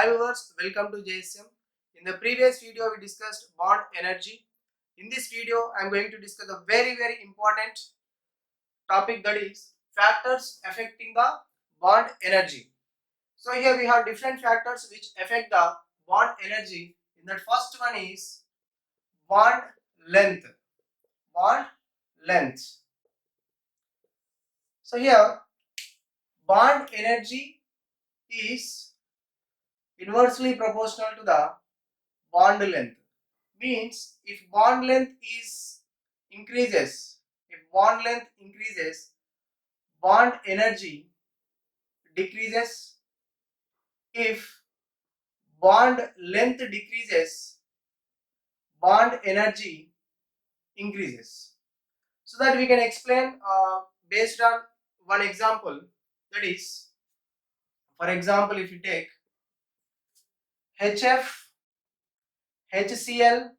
Hi viewers, welcome to JSM. In the previous video we discussed bond energy. In this video I am going to discuss a very important topic, that is factors affecting the bond energy. So here we have different factors which affect the bond energy. In that first one is bond length. Bond length. So here bond energy is inversely proportional to the bond length. Means if bond length increases, bond energy decreases. If bond length decreases, bond energy increases. So that we can explain based on one example, that is, for example, if you take HF, HCl,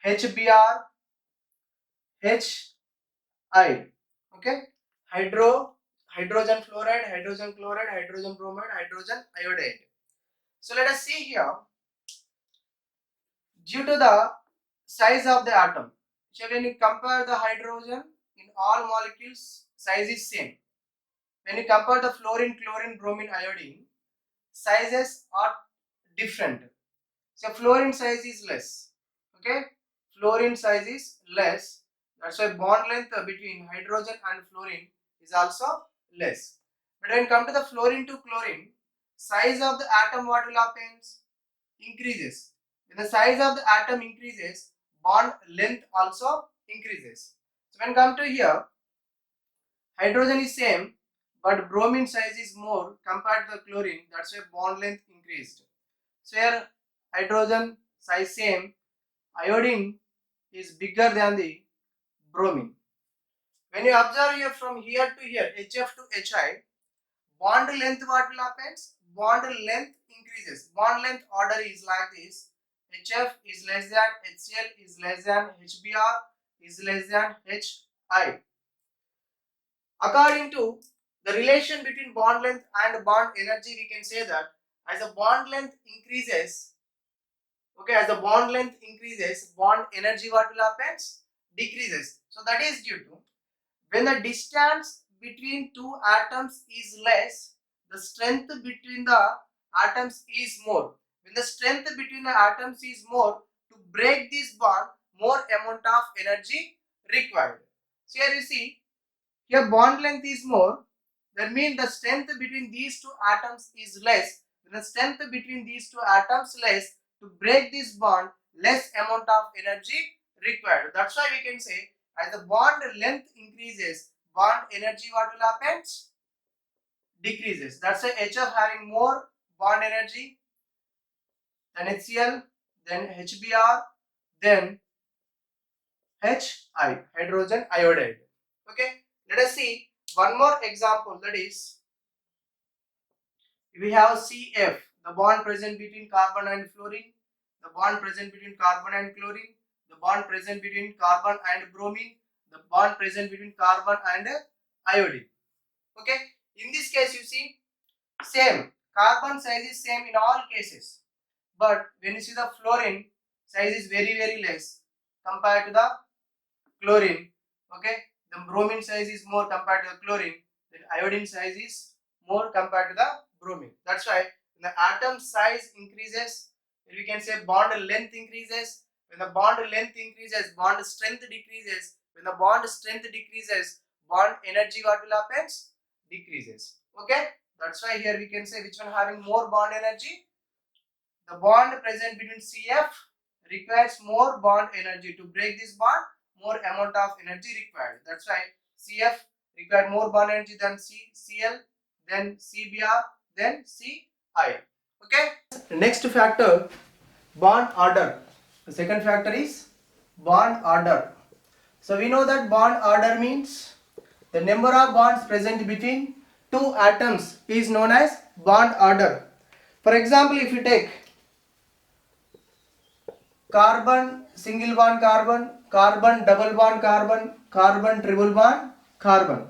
HBr, HI, okay, hydrogen fluoride, hydrogen chloride, hydrogen bromide, hydrogen iodide. So let us see here, due to the size of the atom. So when you compare the hydrogen, in all molecules size is same. When you compare the fluorine, chlorine, bromine, iodine, sizes are different. So fluorine size is less. Okay, fluorine size is less. That's why bond length between hydrogen and fluorine is also less. But when come to the fluorine to chlorine, size of the atom, what will happen? Increases. When the size of the atom increases, bond length also increases. So when come to here, hydrogen is same, but bromine size is more compared to the chlorine. That's why bond length increased. So here hydrogen size same, iodine is bigger than the bromine. When you observe here from here to here, HF to HI, bond length what will happen? Bond length increases. Bond length order is like this: HF is less than HCl, is less than HBr, is less than HI. According to the relation between bond length and bond energy, we can say that as the bond length increases, okay, as the bond length increases, bond energy what will happen? Decreases. So that is due to when the distance between two atoms is less, the strength between the atoms is more. When the strength between the atoms is more, to break this bond, more amount of energy required. So here you see, here bond length is more, that means the strength between these two atoms is less. When the strength between these two atoms less, to break this bond, less amount of energy required. That's why we can say, as the bond length increases, bond energy what will happen? Decreases. That's why HF having more bond energy than HCl, then HBr, then HI, hydrogen iodide. Okay, let us see one more example, that is, we have CF, the bond present between carbon and fluorine, the bond present between carbon and chlorine, the bond present between carbon and bromine, the bond present between carbon and iodine. Okay, in this case you see, same carbon size is same in all cases, but when you see the fluorine size is very less compared to the chlorine. Okay, the bromine size is more compared to the chlorine, then iodine size is more compared to the bromine. That's why when the atom size increases, we can say bond length increases. When the bond length increases, bond strength decreases. When the bond strength decreases, bond energy what will happen? Decreases. Okay, that's why here we can say which one having more bond energy. The bond present between CF requires more bond energy. To break this bond, more amount of energy required. That's why CF require more bond energy than CL, then CBr, then CI. Okay. Next factor, bond order. The second factor is bond order. So we know that bond order means the number of bonds present between two atoms is known as bond order. For example, if you take carbon single bond carbon, carbon double bond carbon, carbon triple bond carbon.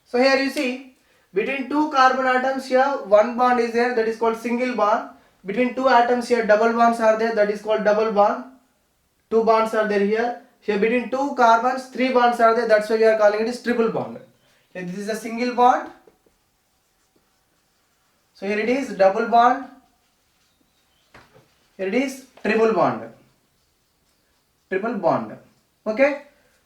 So here you see Between two carbon atoms here, one bond is there, that is called single bond. Between two atoms here, double bonds are there, that is called double bond. Two bonds are there here. Here between two carbons, three bonds are there, that's why we are calling it is triple bond. Here this is a single bond. So here it is double bond. Here it is triple bond. Triple bond. Okay.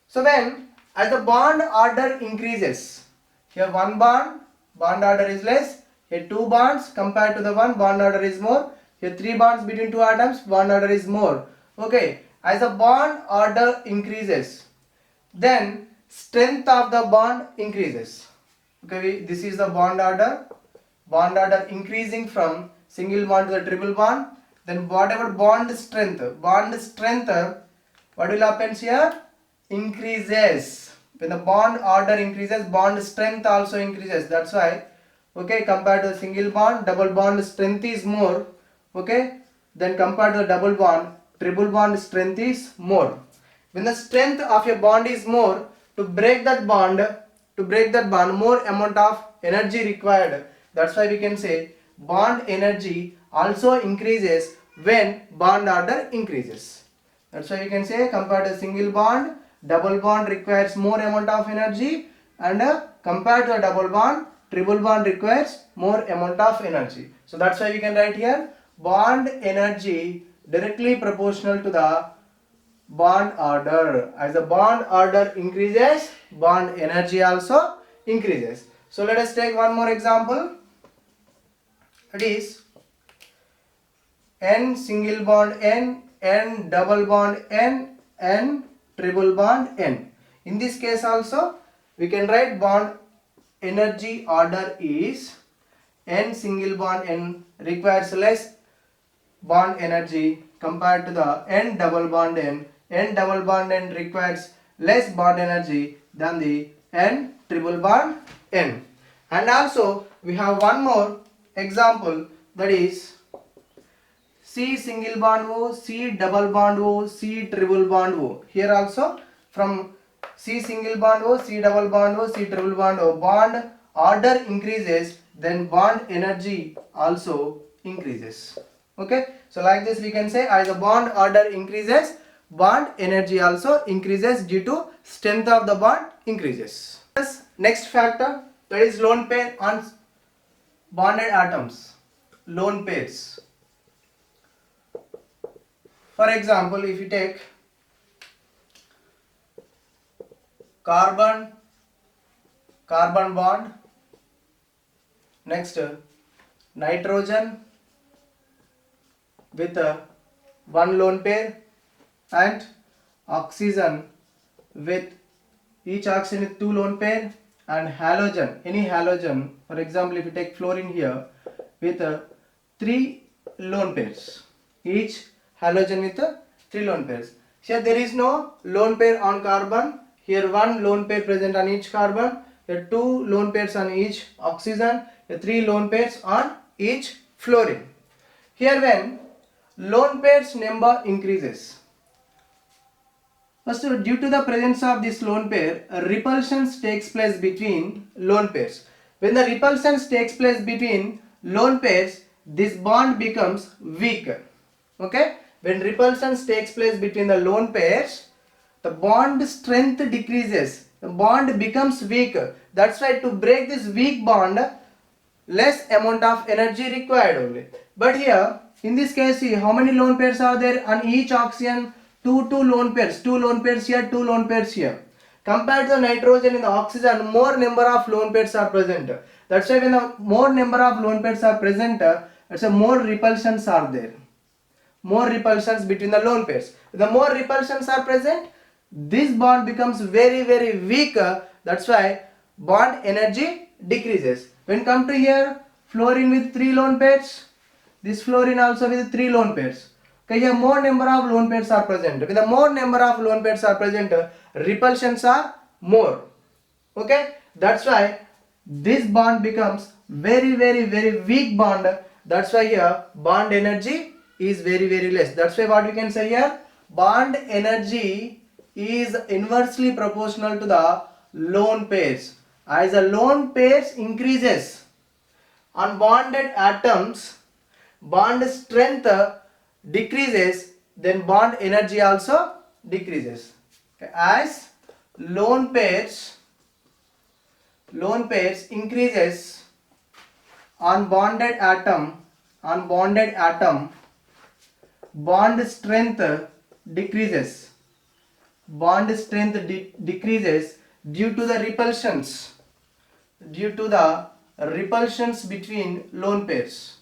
So when as the bond order increases, here one bond order is less. Here two bonds compared to the one, bond order is more. Here three bonds between two atoms, bond order is more. Okay. As the bond order increases, then strength of the bond increases. Okay. This is the bond order. Bond order increasing from single bond to the triple bond. Then whatever bond strength, what will happen here? Increases. When the bond order increases, bond strength also increases. That's why, okay, compared to the single bond, double bond strength is more. Okay, then compared to the double bond, triple bond strength is more. When the strength of a bond is more, to break that bond, more amount of energy required. That's why we can say bond energy also increases when bond order increases. That's why we can say compared to single bond, double bond requires more amount of energy, and compared to a double bond, triple bond requires more amount of energy. So that's why we can write here bond energy directly proportional to the bond order. As the bond order increases, bond energy also increases. So let us take one more example. It is N single bond N double bond N triple bond N. In this case also we can write bond energy order is N single bond N requires less bond energy compared to the N double bond N. N double bond N requires less bond energy than the N triple bond N. And also we have one more example, that is C single bond O, C double bond O, C triple bond O. Here also from C single bond O, C double bond O, C triple bond O, bond order increases, then bond energy also increases. Okay, so like this we can say as the bond order increases, bond energy also increases due to strength of the bond increases. Next factor, that is lone pair on bonded atoms. Lone pairs. For example, if you take carbon bond, next nitrogen with one lone pair, and oxygen with each oxygen with two lone pair, and halogen, any halogen, for example if you take fluorine here, with three lone pairs, each halogen with three lone pairs. Here there is no lone pair on carbon, here one lone pair present on each carbon, here two lone pairs on each oxygen, here three lone pairs on each fluorine. Here when lone pairs number increases, first, due to the presence of this lone pair, repulsions takes place between lone pairs. When the repulsions takes place between lone pairs, this bond becomes weak. Okay? When repulsions takes place between the lone pairs, the bond strength decreases. The bond becomes weak. That's why to break this weak bond, less amount of energy required only. But here, in this case, see how many lone pairs are there on each oxygen? Two lone pairs here, two lone pairs here. Compared to the nitrogen in the oxygen, more number of lone pairs are present. That's why when the more number of lone pairs are present, that's why more repulsions are there. More repulsions between the lone pairs. The more repulsions are present, this bond becomes very, very weak. That's why bond energy decreases. When come to here, fluorine with three lone pairs, this fluorine also with three lone pairs. Okay, here more number of lone pairs are present. With the more number of lone pairs are present, repulsions are more. Okay, that's why this bond becomes very, very, very weak bond. That's why here bond energy is very, very less. That's why what we can say here, bond energy is inversely proportional to the lone pairs. as the lone pairs increases on bonded atoms, bond strength decreases, then bond energy also decreases. Okay. As lone pairs increases on bonded atom, bond strength decreases. Decreases due to the repulsions between lone pairs.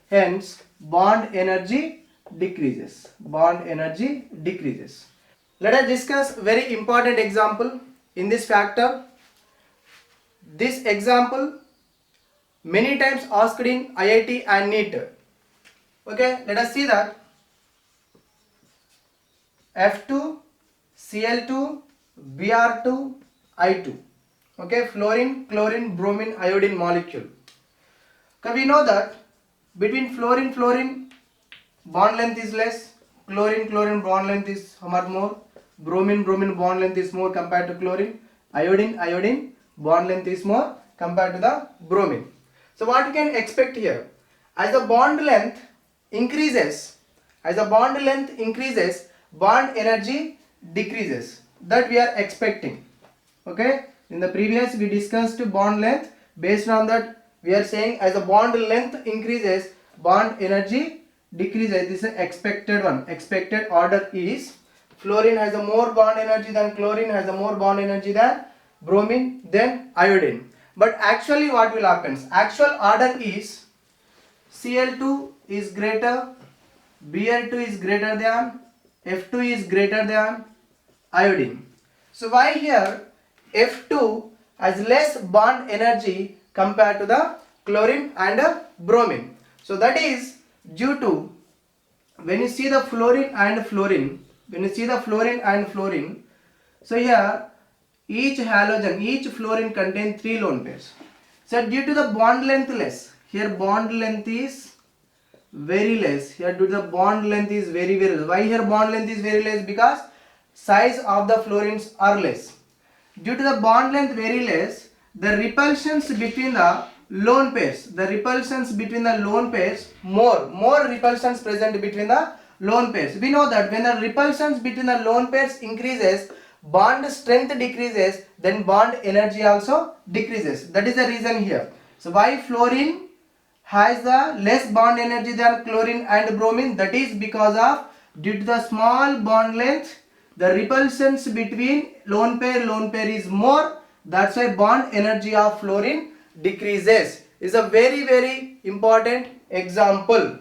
Hence bond energy decreases. Let us discuss very important example in this factor. This example many times asked in IIT and NEET. Okay, let us see that. F2, Cl2, Br2, I2. Okay, fluorine, chlorine, bromine, iodine molecule. Okay, we know that between fluorine bond length is less, chlorine bond length is much more, bromine bond length is more compared to chlorine, iodine bond length is more compared to the bromine. So what you can expect here, as the bond length increases, bond energy decreases. That we are expecting. Okay, in the previous we discussed bond length. Based on that we are saying as the bond length increases, bond energy decreases. This is an expected one. Expected order is fluorine has a more bond energy than chlorine, has a more bond energy than bromine, then iodine. But actually what will happen? Actual order is Cl2 is greater, Br2 is greater than, F2 is greater than iodine. So why here F2 has less bond energy compared to the chlorine and bromine. So that is due to, when you see the fluorine and fluorine, so here each fluorine contains 3 lone pairs. So due to the bond length less, here bond length is very less, here due to the bond length is very less. Why here bond length is very less? Because size of the fluorines are less. Due to the bond length very less, the repulsions between the lone pairs, more repulsions present between the lone pairs. We know that when the repulsions between the lone pairs increases, bond strength decreases, then bond energy also decreases. That is the reason here. So why fluorine has the less bond energy than chlorine and bromine? That is because of due to the small bond length, the repulsions between lone pair is more. That's why bond energy of fluorine decreases. Is a very important example.